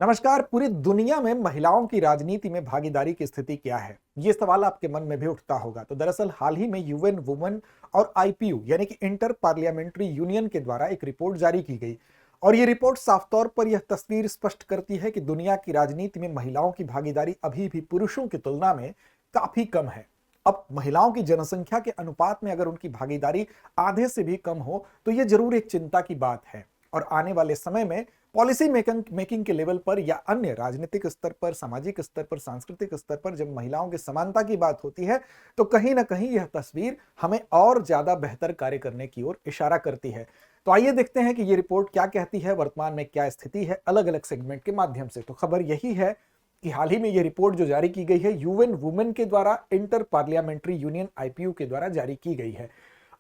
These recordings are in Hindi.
नमस्कार। पूरी दुनिया में महिलाओं की राजनीति में भागीदारी की स्थिति क्या है, ये सवाल आपके मन में भी उठता होगा। तो दरअसल हाल ही में यूएन वुमेन और आईपीयू यानी कि इंटर पार्लियामेंट्री यूनियन के द्वारा एक रिपोर्ट जारी की गई और ये रिपोर्ट साफ तौर पर यह तस्वीर स्पष्ट करती है कि दुनिया की राजनीति में महिलाओं की भागीदारी अभी भी पुरुषों की तुलना में काफी कम है। अब महिलाओं की जनसंख्या के अनुपात में अगर उनकी भागीदारी आधे से भी कम हो तो यह जरूर एक चिंता की बात है और आने वाले समय में पॉलिसी मेकिंग के लेवल पर या अन्य राजनीतिक स्तर पर, सामाजिक स्तर पर, सांस्कृतिक स्तर पर जब महिलाओं की समानता की बात होती है तो कहीं ना कहीं यह तस्वीर हमें और ज्यादा बेहतर कार्य करने की ओर इशारा करती है। तो आइए देखते हैं कि यह रिपोर्ट क्या कहती है, वर्तमान में क्या स्थिति है अलग अलग सेगमेंट के माध्यम से। तो खबर यही है कि हाल ही में यह रिपोर्ट जो जारी की गई है यूएन वुमेन के द्वारा, इंटर पार्लियामेंट्री यूनियन आईपीयू के द्वारा जारी की गई है।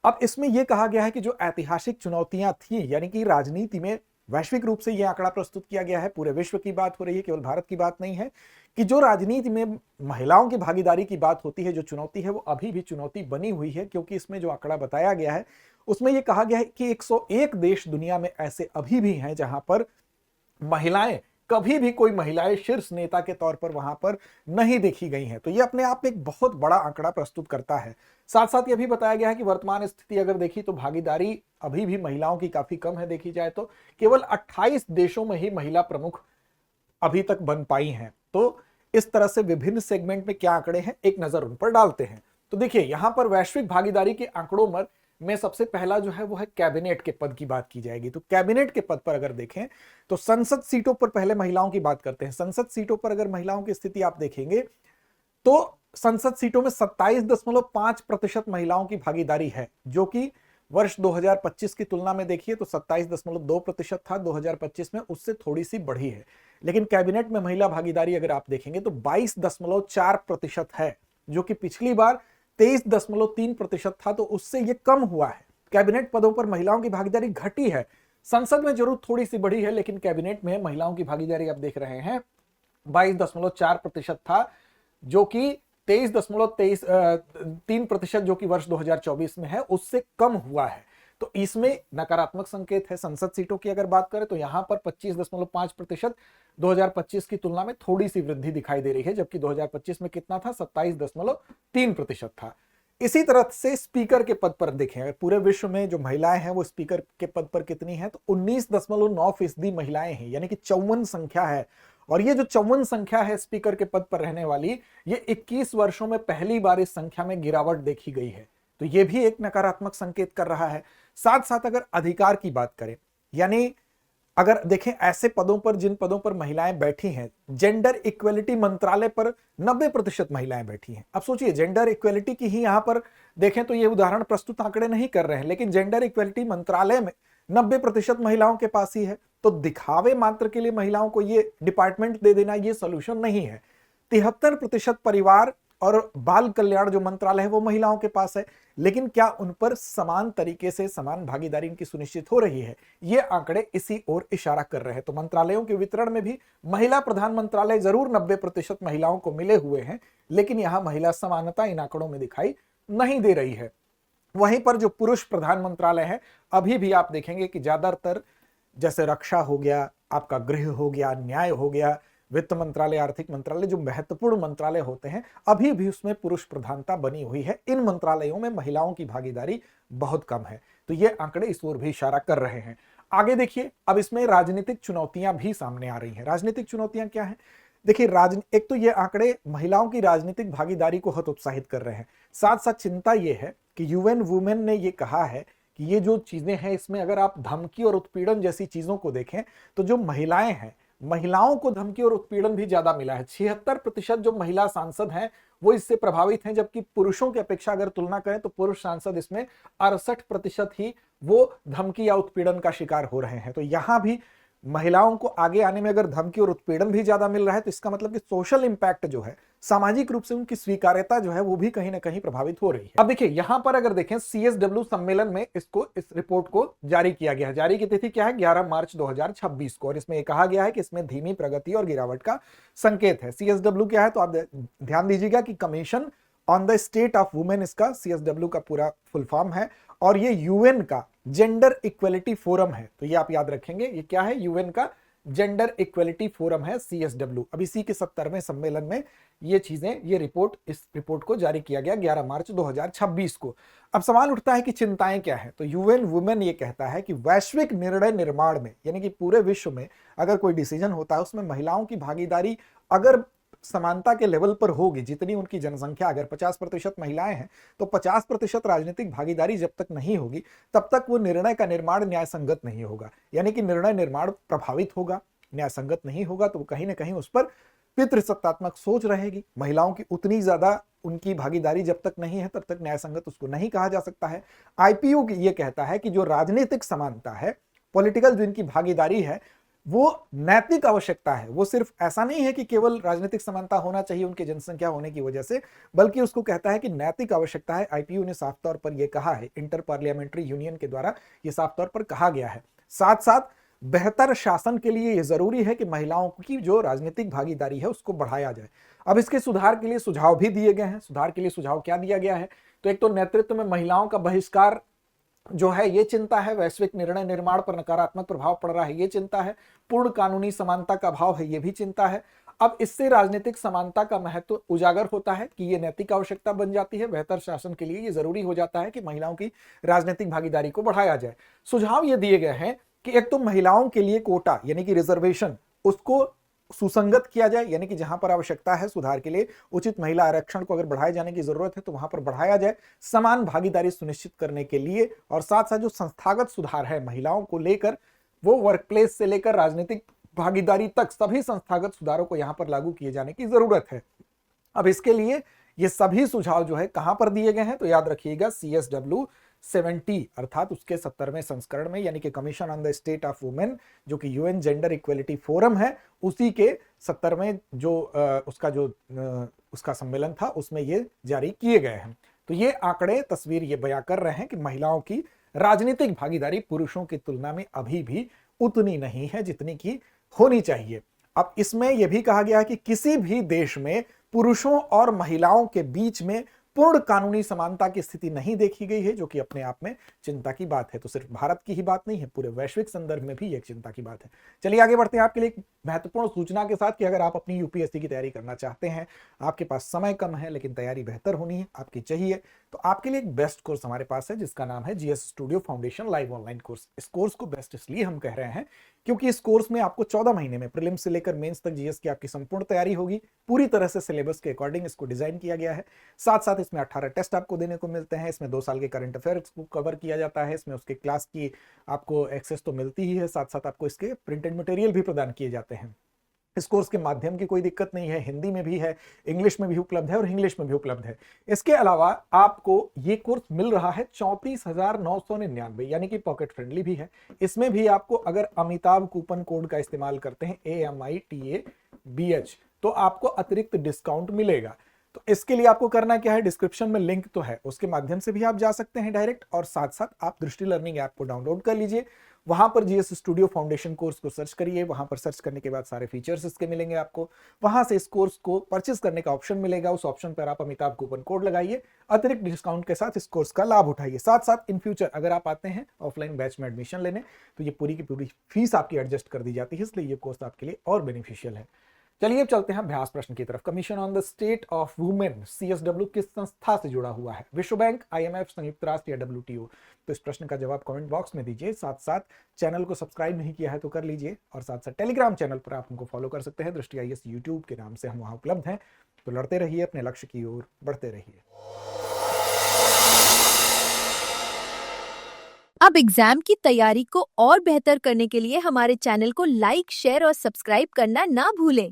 अब इसमें यह कहा गया है कि जो ऐतिहासिक चुनौतियां थी, यानी कि राजनीति में वैश्विक रूप से यह आंकड़ा प्रस्तुत किया गया है, पूरे विश्व की बात हो रही है, केवल भारत की बात नहीं है, कि जो राजनीति में महिलाओं की भागीदारी की बात होती है, जो चुनौती है वो अभी भी चुनौती बनी हुई है। क्योंकि इसमें जो आंकड़ा बताया गया है उसमें यह कहा गया है कि 101 देश दुनिया में ऐसे अभी भी हैं जहां पर महिलाएं, कभी भी कोई महिलाएं शीर्ष नेता के तौर पर वहां पर नहीं देखी गई हैं। तो ये अपने आप में एक बहुत बड़ा आंकड़ा प्रस्तुत करता है। साथ साथ यह भी बताया गया है कि वर्तमान स्थिति अगर देखी तो भागीदारी अभी भी महिलाओं की काफी कम है। देखी जाए तो केवल 28 देशों में ही महिला प्रमुख अभी तक बन पाई हैं। तो इस तरह से विभिन्न सेगमेंट में क्या आंकड़े हैं, एक नजर उन पर डालते हैं। तो देखिए, यहां पर वैश्विक भागीदारी के आंकड़ों में सबसे पहला जो है वो है कैबिनेट के पद की बात की जाएगी। तो कैबिनेट के पद पर अगर देखें तो संसद सीटों पर पहले महिलाओं की बात करते हैं। संसद सीटों पर अगर महिलाओं की स्थिति आप देखेंगे तो संसद सीटों में 27.5% महिलाओं की भागीदारी है, जो कि वर्ष 2025 की तुलना में देखिए तो 27.2% था 2025 में, उससे थोड़ी सी बढ़ी है। लेकिन कैबिनेट में महिला भागीदारी अगर आप देखेंगे तो 22.4% है, जो कि पिछली बार 23.3% था, तो उससे यह कम हुआ है। कैबिनेट पदों पर महिलाओं की भागीदारी घटी है। संसद में जरूर थोड़ी सी बढ़ी है, लेकिन कैबिनेट में महिलाओं की भागीदारी आप देख रहे हैं 22.4% था, जो कि 23.3% जो कि वर्ष 2024 में है उससे कम हुआ है। तो इसमें नकारात्मक संकेत है। संसद सीटों की अगर बात करें तो यहां पर 25.5% 2025 की तुलना में थोड़ी सी वृद्धि दिखाई दे रही है, जबकि 2025 में कितना था, 27.3% था। इसी तरह से स्पीकर के पद पर देखें, अगर पूरे विश्व में जो महिलाएं हैं वो स्पीकर के पद पर कितनी है, तो 19.9% महिलाएं हैं, यानी कि 54 संख्या है। और ये जो 54 संख्या है स्पीकर के पद पर रहने वाली, ये 21 वर्षों में पहली बार इस संख्या में गिरावट देखी गई है। तो ये भी एक नकारात्मक संकेत कर रहा है। साथ साथ अगर अधिकार की बात करें, यानी अगर देखें ऐसे पदों पर जिन पदों पर महिलाएं बैठी हैं, जेंडर इक्वेलिटी मंत्रालय पर 90% महिलाएं बैठी हैं। अब सोचिए, जेंडर इक्वेलिटी की ही यहां पर देखें तो ये उदाहरण प्रस्तुत आंकड़े नहीं कर रहे हैं, लेकिन जेंडर इक्वेलिटी मंत्रालय में 90% महिलाओं के पास ही है। तो दिखावे मात्र के लिए महिलाओं को ये डिपार्टमेंट दे देना ये सोल्यूशन नहीं है। 73% परिवार और बाल कल्याण जो मंत्रालय है वो महिलाओं के पास है, लेकिन क्या उन पर समान तरीके से समान भागीदारी इनकी सुनिश्चित हो रही है, ये आंकड़े इसी ओर इशारा कर रहे हैं। तो मंत्रालयों के वितरण में भी महिला प्रधान मंत्रालय जरूर 90% महिलाओं को मिले हुए हैं, लेकिन यहां महिला समानता इन आंकड़ों में दिखाई नहीं दे रही है। वहीं पर जो पुरुष प्रधान मंत्रालय है, अभी भी आप देखेंगे कि ज्यादातर, जैसे रक्षा हो गया, आपका गृह हो गया, न्याय हो गया, वित्त मंत्रालय, आर्थिक मंत्रालय, जो महत्वपूर्ण मंत्रालय होते हैं, अभी भी उसमें पुरुष प्रधानता बनी हुई है। इन मंत्रालयों में महिलाओं की भागीदारी बहुत कम है। तो ये आंकड़े इस ओर भी इशारा कर रहे हैं। आगे देखिए, अब इसमें राजनीतिक चुनौतियां भी सामने आ रही हैं। राजनीतिक चुनौतियां क्या हैं? देखिए, एक तो ये आंकड़े महिलाओं की राजनीतिक भागीदारी को हतोत्साहित कर रहे हैं। साथ साथ चिंता ये है कि यूएन वुमेन ने ये कहा है कि ये जो चीजें हैं इसमें अगर आप धमकी और उत्पीड़न जैसी चीजों को देखें तो जो महिलाएं हैं, महिलाओं को धमकी और उत्पीड़न भी ज्यादा मिला है। 76% जो महिला सांसद हैं वो इससे प्रभावित हैं, जबकि पुरुषों की अपेक्षा अगर तुलना करें तो पुरुष सांसद इसमें 68% ही वो धमकी या उत्पीड़न का शिकार हो रहे हैं। तो यहां भी महिलाओं को आगे आने में अगर धमकी और उत्पीड़न भी ज्यादा मिल रहा है तो इसका मतलब कि सोशल इंपैक्ट जो है, सामाजिक रूप से उनकी स्वीकार्यता जो है वो भी कहीं ना कहीं प्रभावित हो रही है। अब देखिए, यहां पर अगर देखें सीएसडब्ल्यू सम्मेलन में इस रिपोर्ट को जारी किया गया है। जारी की तिथि क्या है? 11 मार्च 2026 को। और इसमें यह कहा गया है कि इसमें धीमी प्रगति और गिरावट का संकेत है। सीएसडब्ल्यू क्या है तो आप ध्यान दीजिएगा कि commission on the state of women इसका सीएसडब्ल्यू का पूरा फुल फॉर्म है, और ये यूएन का जेंडर इक्वेलिटी फोरम है। तो ये आप याद रखेंगे, ये क्या है? यूएन का जेंडर इक्वलिटी फोरम है CSW। अब इसी के 70वें सम्मेलन में ये रिपोर्ट, इस रिपोर्ट को जारी किया गया 11 मार्च 2026 को। अब सवाल उठता है कि चिंताएं क्या है। तो यूएन वुमेन ये कहता है कि वैश्विक निर्णय निर्माण में, यानी कि पूरे विश्व में अगर कोई डिसीजन होता है उसमें महिलाओं की भागीदारी अगर समानता के लेवल पर होगी, जितनी उनकी जनसंख्या, अगर 50% महिलाएं हैं तो 50% राजनीतिक भागीदारी जब तक नहीं होगी तब तक वो निर्णय का निर्माण न्याय संगत नहीं होगा। यानी कि निर्णय निर्माण प्रभावित होगा, न्याय संगत नहीं होगा, तो कहीं ना कहीं उस पर पितृसत्तात्मक सोच रहेगी। महिलाओं की उतनी ज्यादा उनकी भागीदारी जब तक नहीं है तब तक न्याय संगत उसको नहीं कहा जा सकता है। आईपीयू ये कहता है कि जो राजनीतिक समानता है, पॉलिटिकल जो इनकी भागीदारी है, वो नैतिक आवश्यकता है। वो सिर्फ ऐसा नहीं है कि केवल राजनीतिक समानता होना चाहिए उनकी जनसंख्या होने की वजह से, बल्कि उसको कहता है कि नैतिक आवश्यकता है। आईपीयू ने साफ तौर पर यह कहा है, इंटर पार्लियामेंट्री यूनियन के द्वारा यह साफ तौर पर कहा गया है। साथ साथ बेहतर शासन के लिए यह जरूरी है कि महिलाओं की जो राजनीतिक भागीदारी है उसको बढ़ाया जाए। अब इसके सुधार के लिए सुझाव भी दिए गए हैं। सुधार के लिए सुझाव क्या दिया गया है? तो एक तो नेतृत्व में महिलाओं का बहिष्कार जो है ये चिंता है, वैश्विक निर्णय निर्माण पर नकारात्मक प्रभाव पड़ रहा है ये चिंता है, पूर्ण कानूनी समानता का अभाव है ये भी चिंता है। अब इससे राजनीतिक समानता का महत्व उजागर होता है कि ये नैतिक आवश्यकता बन जाती है। बेहतर शासन के लिए ये जरूरी हो जाता है कि महिलाओं की राजनीतिक भागीदारी को बढ़ाया जाए। सुझाव ये दिए गए हैं कि एक तो महिलाओं के लिए कोटा यानी कि रिजर्वेशन उसको सुसंगत किया जाए, यानी कि जहां पर आवश्यकता है सुधार के लिए, उचित महिला आरक्षण को अगर बढ़ाए जाने की जरूरत है तो वहां पर बढ़ाया जाए, समान भागीदारी सुनिश्चित करने के लिए। और साथ साथ जो संस्थागत सुधार है महिलाओं को लेकर, वो वर्क प्लेस से लेकर राजनीतिक भागीदारी तक सभी संस्थागत सुधारों को यहां पर लागू किए जाने की जरूरत है। अब इसके लिए ये सभी सुझाव जो है कहां पर दिए गए हैं? तो याद रखिएगा CSW 70 अर्थात उसके 70वें संस्करण में, यानी कि commission on the state of women, जो कि यूएन जेंडर इक्वलिटी फोरम है, उसी के 70वें उसका सम्मेलन था, उसमें ये जारी किए गए हैं। तो ये आंकड़े तस्वीर ये बयां कर रहे हैं कि महिलाओं की राजनीतिक भागीदारी पुरुषों की तुलना में अभी भी उतनी नहीं है जितनी की होनी चाहिए। अब इसमें यह भी कहा गया है कि किसी भी देश में पुरुषों और महिलाओं के बीच में पूर्ण कानूनी समानता की स्थिति नहीं देखी गई है, जो कि अपने आप में चिंता की बात है। तो सिर्फ भारत की ही बात नहीं है, पूरे वैश्विक संदर्भ में भी एक चिंता की बात है। चलिए आगे बढ़ते हैं आपके लिए एक महत्वपूर्ण सूचना के साथ कि अगर आप अपनी यूपीएससी की तैयारी करना चाहते हैं, आपके पास समय कम है लेकिन तैयारी बेहतर होनी है आपकी चाहिए, तो आपके लिए एक बेस्ट कोर्स हमारे पास है जिसका नाम है GS studio foundation live online course. इस कोर्स को बेस्ट इसलिए हम कह रहे हैं क्योंकि इस कोर्स में आपको 14 महीने में प्रीलिम्स से लेकर मेंस तक जीएस की आपकी संपूर्ण तैयारी होगी। पूरी तरह से सिलेबस के अकॉर्डिंग इसको डिजाइन किया गया है। साथ साथ इसमें 18 टेस्ट आपको देने को मिलते हैं। इसमें 2 साल के करंट अफेयर्स को कवर किया जाता है। इसमें उसके क्लास की आपको एक्सेस तो मिलती ही है, साथ साथ आपको इसके प्रिंटेड मटेरियल भी प्रदान किए जाते हैं। इस कोर्स के माध्यम की कोई दिक्कत नहीं है, हिंदी में भी है, इंग्लिश में भी उपलब्ध है और इंग्लिश में भी उपलब्ध है। इसके अलावा आपको ये कोर्स मिल रहा है 34,999, यानी कि पॉकेट फ्रेंडली भी है। इसमें भी आपको अगर अमिताभ कूपन कोड का इस्तेमाल करते हैं AMITABH तो आपको अतिरिक्त डिस्काउंट मिलेगा। तो इसके लिए आपको करना क्या है, डिस्क्रिप्शन में लिंक तो है, उसके माध्यम से भी आप जा सकते हैं डायरेक्ट, और साथ साथ आप दृष्टि लर्निंग ऐप को डाउनलोड कर लीजिए। वहां पर जीएस स्टूडियो फाउंडेशन कोर्स को सर्च करिए। वहां पर सर्च करने के बाद सारे फीचर्स इसके मिलेंगे आपको। वहां से इस कोर्स को परचेस करने का ऑप्शन मिलेगा, उस ऑप्शन पर आप अमिताभ कूपन कोड लगाइए, अतिरिक्त डिस्काउंट के साथ इस कोर्स का लाभ उठाइए। साथ साथ इन फ्यूचर अगर आप आते हैं ऑफलाइन बैच में एडमिशन लेने तो ये पूरी की पूरी फीस आपकी एडजस्ट कर दी जाती है, इसलिए ये कोर्स आपके लिए और बेनिफिशियल है। चलिए अब चलते हैं अभ्यास प्रश्न की तरफ। Commission on the state of women CSW किस संस्था से जुड़ा हुआ है? विश्व बैंक, IMF, संयुक्त राष्ट्र या WTO? तो इस प्रश्न का जवाब कमेंट बॉक्स में दीजिए। साथ साथ चैनल को सब्सक्राइब नहीं किया है तो कर लीजिए, और साथ साथ टेलीग्राम चैनल पर आप हमको फॉलो कर सकते हैं, दृष्टि IAS यूट्यूब के नाम से हम वहां उपलब्ध हैं। तो लड़ते रहिए, अपने लक्ष्य की ओर बढ़ते रहिए। अब एग्जाम की तैयारी को और बेहतर करने के लिए हमारे चैनल को लाइक, शेयर और सब्सक्राइब करना ना भूलें।